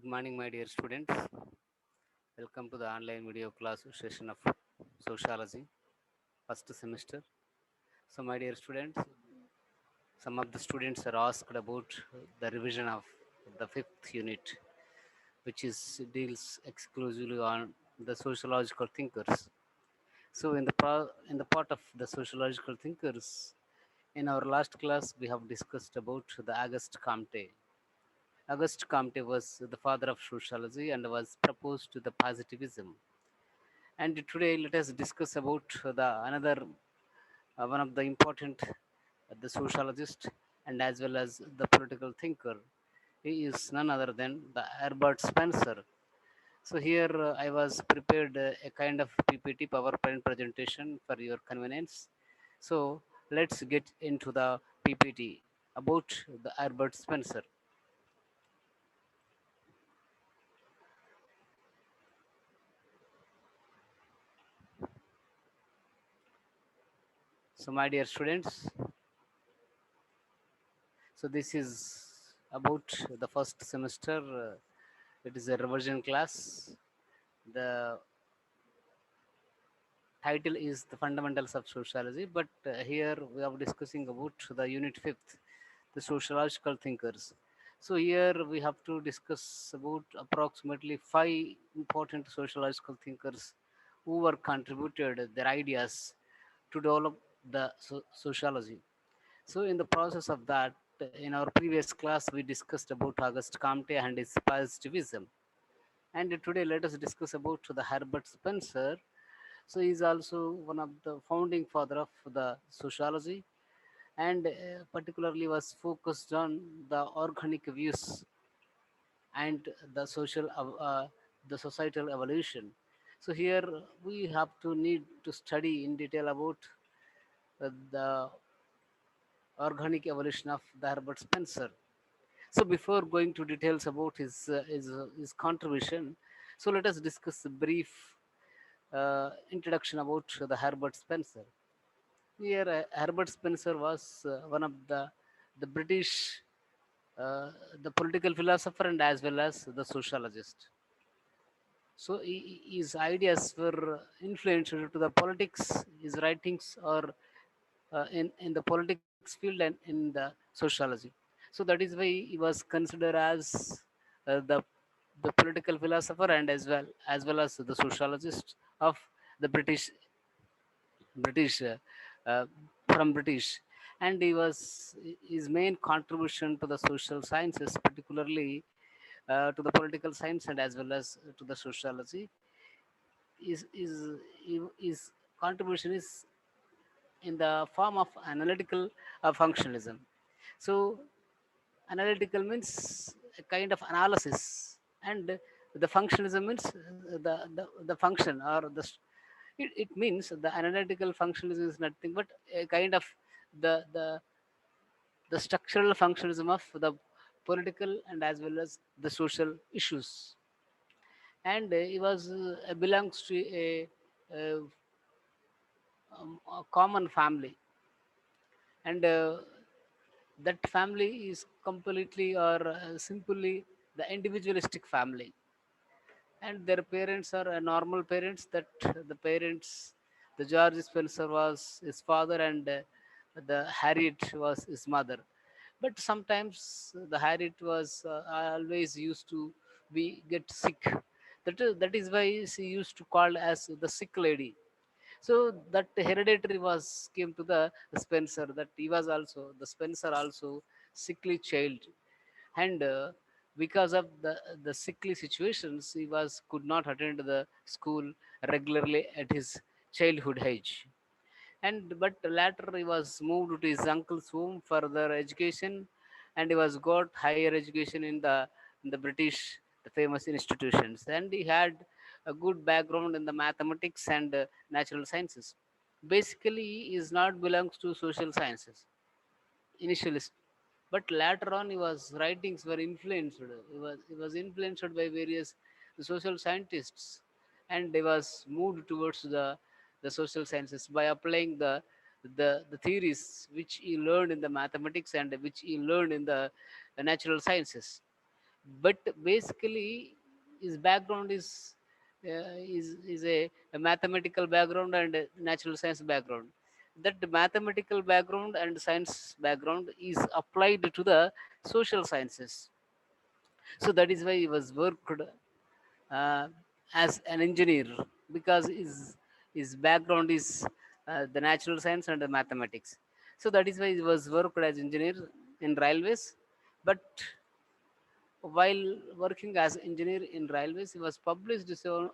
Good morning, my dear students. Welcome to the online video class session of Sociology, first semester. So, my dear students, some of the students are asked about the revision of the fifth unit, which is deals exclusively on the sociological thinkers. So, in the part of the sociological thinkers, in our last class, we have discussed about the Auguste Comte. Auguste Comte was the father of sociology and was proposed to the positivism. And today let us discuss about the another one of the important the sociologist and as well as the political thinker. He is none other than the Herbert Spencer. So here I was prepared a kind of PPT PowerPoint presentation for your convenience. So let's get into the PPT about the Herbert Spencer. So my dear students, so this is about the first semester. It is a revision class. The title is the fundamentals of sociology, but here we are discussing about the unit fifth, the sociological thinkers. So here we have to discuss about approximately five important sociological thinkers who were contributed their ideas to develop the sociology. So in the process of that, in our previous class, we discussed about Auguste Comte and his positivism. And today, let us discuss about the Herbert Spencer. So he is also one of the founding father of the sociology, and particularly was focused on the organic views and the the societal evolution. So here we have to need to study in detail about the organic evolution of the Herbert Spencer. So before going to details about his contribution, so let us discuss a brief introduction about the Herbert Spencer. Here, Herbert Spencer was one of the British, uh, the political philosopher and as well as the sociologist. So his ideas were influential to the politics. His writings are in the politics field and in the sociology. So that is why he was considered as uh, the the political philosopher and as well as the sociologist of the British uh, from British, and he was his main contribution to the social sciences, particularly to the political science and as well as to the sociology. His contribution is in the form of analytical functionalism. So analytical means a kind of analysis, and the functionalism means the function or it means the analytical functionalism is nothing but a kind of the the the structural functionalism of the political and as well as the social issues. And he was belongs to a, a common family, and that family is completely or simply the individualistic family, and their parents are normal parents. That the parents, the George Spencer was his father, and the Harriet was his mother. But sometimes the Harriet was always used to be get sick. That is why she used to call as the sick lady. So that hereditary was came to the Spencer, that he was also the Spencer also sickly child. And because of the sickly situations, he was could not attend the school regularly at his childhood age. And but later he was moved to his uncle's home for further education, and he was got higher education in the British, the famous institutions, and he had a good background in the mathematics and natural sciences. Basically he is not belongs to social sciences initially, but later on his writings were influenced. He was influenced by various social scientists, and he was moved towards the social sciences by applying the theories which he learned in the mathematics and which he learned in the natural sciences. but basically his background is a mathematical background and a natural science background. That mathematical background and science background is applied to the social sciences. So that is why he was worked uh, as an engineer, because his background is the natural science and the mathematics. So that is why he was worked as engineer in railways. But while working as engineer in railways, he was published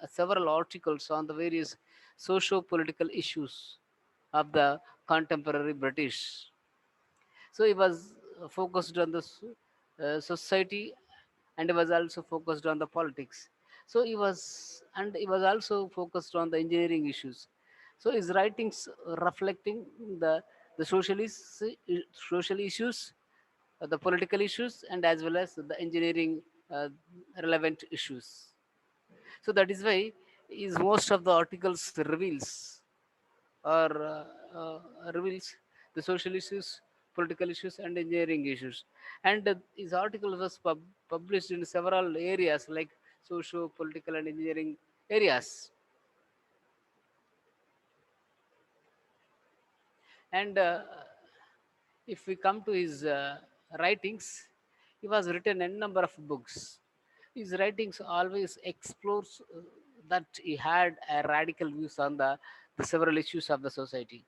several articles on the various socio-political issues of the contemporary British. So he was focused on the society, and he was also focused on the politics. So he was also focused on the engineering issues. So his writings reflecting the the socialist social issues, the political issues, and as well as the engineering uh, relevant issues. So that is why is most of the articles or reveals the social issues, political issues, and engineering issues. And his article was published in several areas like socio, political, and engineering areas. And if we come to his writings, he was written a number of books. His writings always explores that he had a radical views on the several issues of the society.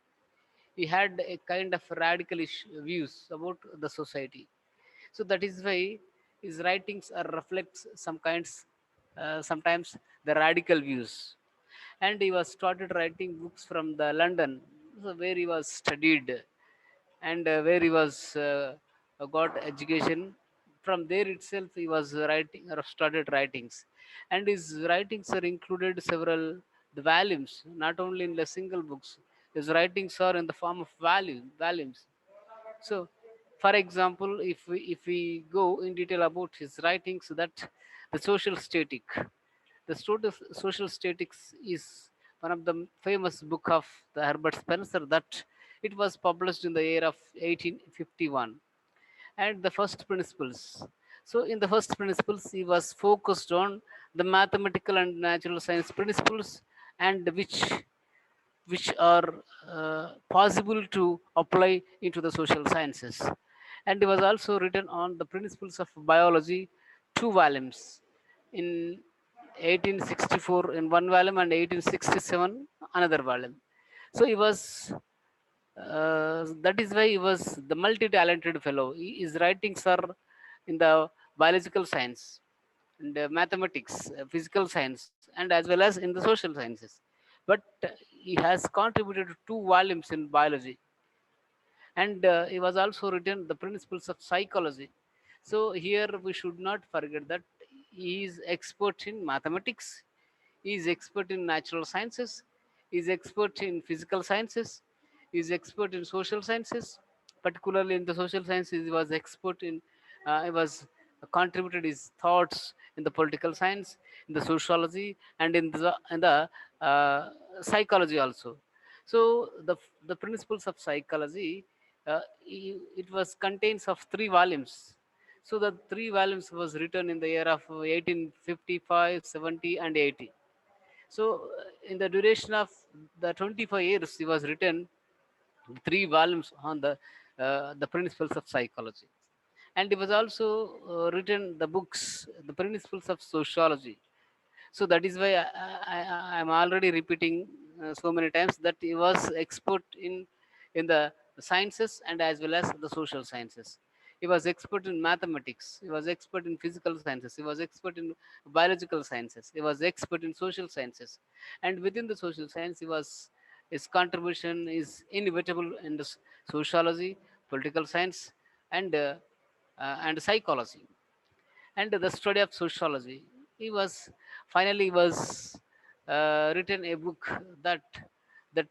He had a kind of radical views about the society. So that is why his writings are reflects some kinds, sometimes the radical views. And he was started writing books from the London, so where he was studied, and where he was got education. From there itself he was writing or started writings, and his writings are included several the volumes, not only in the single books. His writings are in the form of volumes. So for example, if we go in detail about his writings, that the social static, the social statics is one of the famous book of the Herbert Spencer, that it was published in the year of 1851. And the first principles. So in the first principles, he was focused on the mathematical and natural science principles, and which are possible to apply into the social sciences. And it was also written on the principles of biology, two volumes, in 1864 in one volume and 1867 another volume. So he was that is why he was the multi-talented fellow. His writings are in the biological science and mathematics, physical science, and as well as in the social sciences. But he has contributed two volumes in biology, and he was also written the principles of psychology. So here we should not forget that he is expert in mathematics, he is expert in natural sciences, he is expert in physical sciences, he is expert in social sciences. Particularly in the social sciences, he was expert in, he was contributed his thoughts in the political science, in the sociology, and in the uh, psychology also. So the principles of psychology, it was contains of three volumes. So the three volumes was written in the year of 1855, 70, and 80. So in the duration of the 25 years, he was written three volumes on the principles of psychology. And he was also written the books, the principles of sociology. So that is why I'm already repeating so many times that he was expert in the sciences and as well as the social sciences. He was expert in mathematics, he was expert in physical sciences, he was expert in biological sciences, he was expert in social sciences. And within the social science, his contribution is inevitable in the sociology, political science, and and psychology, and the study of sociology. He was finally he was written a book that that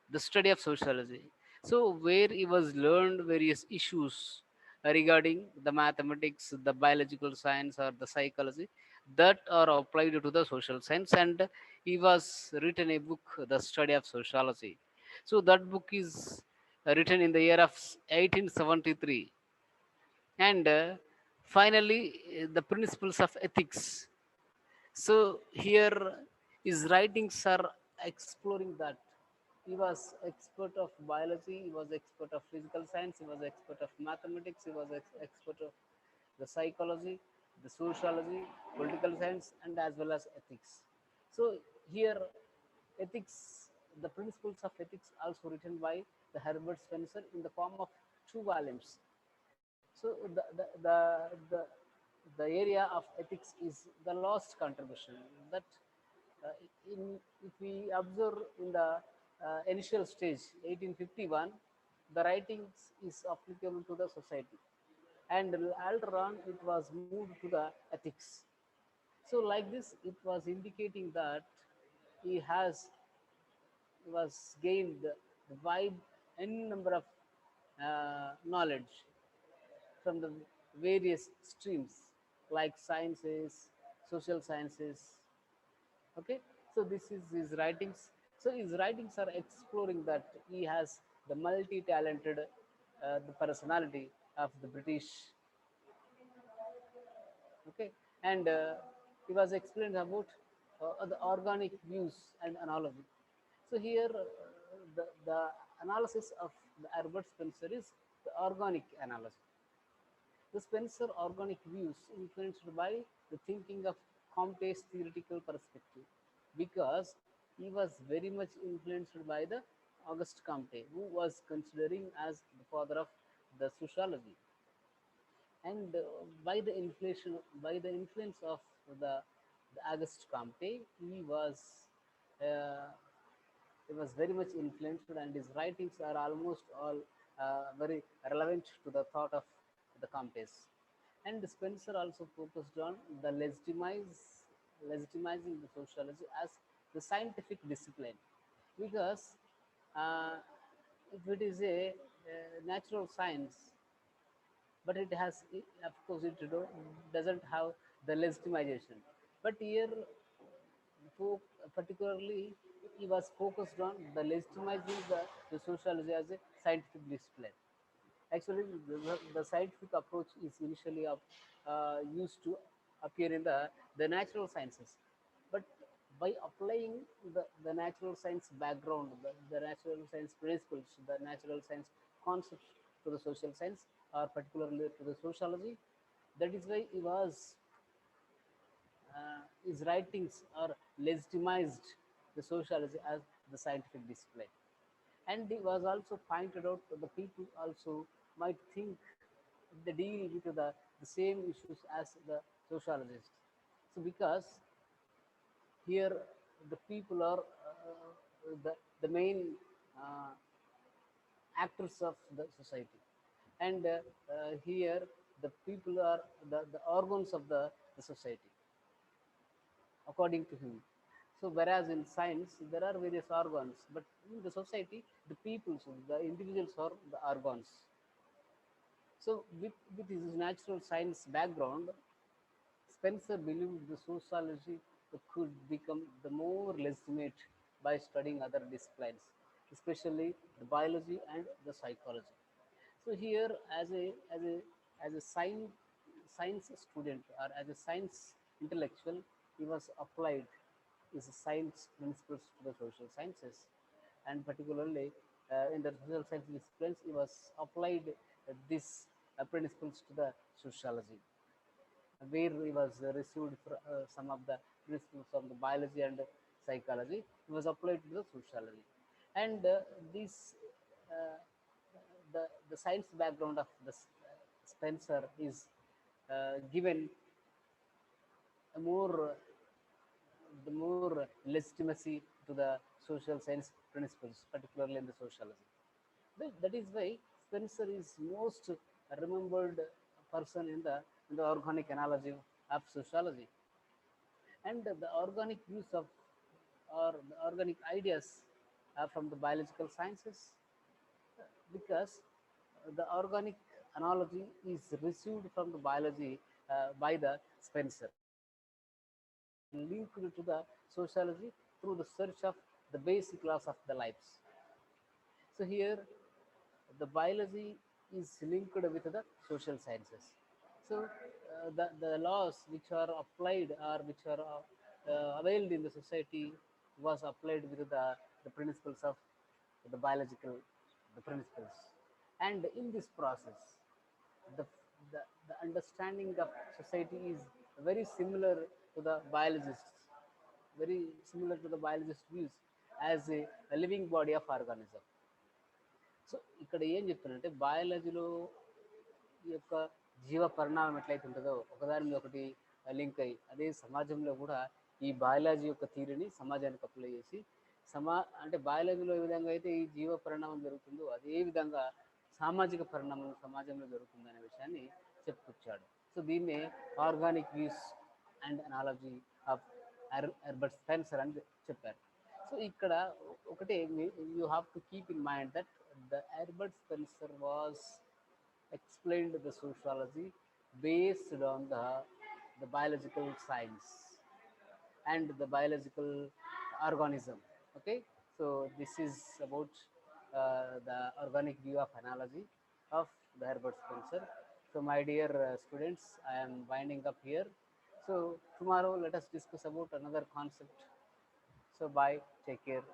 the study of sociology. So where he was learned various issues regarding the mathematics, the biological science, or the psychology that are applied to the social science, and he was written a book, the study of sociology. So that book is written in the year of 1873, and Finally, the principles of ethics. So here his writings are exploring that. He was expert of biology, he was expert of physical science, he was expert of mathematics, he was expert of the psychology, the sociology, political science, and as well as ethics. So here, ethics, the principles of ethics, also written by the Herbert Spencer in the form of two volumes. So the area of ethics is the lost contribution that if we observe in the initial stage 1851, the writings is applicable to the society, and later on it was moved to the ethics. So like this it was indicating that he has was gained the wide n number of knowledge from the various streams like sciences, social sciences. Okay, so this is his writings. So his writings are exploring that he has the multi-talented the personality of the British. Okay, and he was explained about the organic views and analogy. So here the analysis of the Herbert Spencer is the organic analysis. The Spencer organic views influenced by the thinking of Comte's theoretical perspective, because he was very much influenced by the Auguste Comte, who was considering as the father of the sociology. And by the influence of the Auguste Comte, uh, he was very much influenced, and his writings are almost all very relevant to the thought of the Comtes. And Spencer also focused on the legitimizing the sociology as the scientific discipline, because uh, if it is a natural science, but it has, of course, it doesn't have the legitimization. But here, particularly, he was focused on the legitimizing the sociology as a scientific discipline. Actually, the scientific approach is initially used to appear in the natural sciences, but by applying the natural science background, the natural science principles, the natural science concepts to the social science, or particularly to the sociology, that is why he was his writings are legitimized the sociology as the scientific discipline. And it was also pointed out that the people also might think they deal with the same issues as the sociologists. So because here the people are the main uh, actors of the society, and here the people are the organs of the society according to him. So whereas in science there are various organs, but in the society the people, so the individuals are the organs. So with his natural science background, Spencer believed the sociology could become the more legitimate by studying other disciplines, especially the biology and the psychology. So here, as a science student or as a science intellectual, he was applied his science principles to the social sciences, and particularly in the social science disciplines, he was applied these principles to the sociology, where he was received some of the principles from the biology and psychology. It was applied to the sociology, and this uh, the science background of the Spencer is given a more the more legitimacy to the social science principles, particularly in the sociology. That is why Spencer is most remembered person in the organic analogy of sociology, and the organic use of or the organic ideas from the biological sciences, because the organic analogy is received from the biology by the Spencer, linked to the sociology through the search of the basic laws of the lives. So here the biology is linked with the social sciences, So the laws which are applied or which are availed in the society was applied with the principles of the biological the principles. And in this process, the, the understanding of society is very similar to the biologists, very similar to the biologist views as a living body of organism. So ఇక్కడ ఏం చెప్తున్నారంటే బయాలజీలో ఈ యొక్క జీవ పరిణామం ఎట్లయితే ఉంటుందో ఒకదాని మీద ఒకటి లింక్ అయ్యి అదే సమాజంలో కూడా ఈ బయాలజీ యొక్క థీరీని సమాజానికి అప్లై చేసి అంటే బయాలజీలో ఏ విధంగా అయితే ఈ జీవ పరిణామం జరుగుతుందో అదే విధంగా సామాజిక పరిణామం సమాజంలో జరుగుతుంది అనే విషయాన్ని చెప్పుకొచ్చాడు. సో దీన్నే organic views and analogy of Herbert Spencer అని చెప్పారు. సో ఇక్కడ ఒకటే you have to keep in mind that the Herbert Spencer was explained the sociology based on the biological science and the biological organism. Okay, so this is about the organic view of analogy of the Herbert Spencer. So my dear students, I am winding up here. So tomorrow let us discuss about another concept. So bye, take care.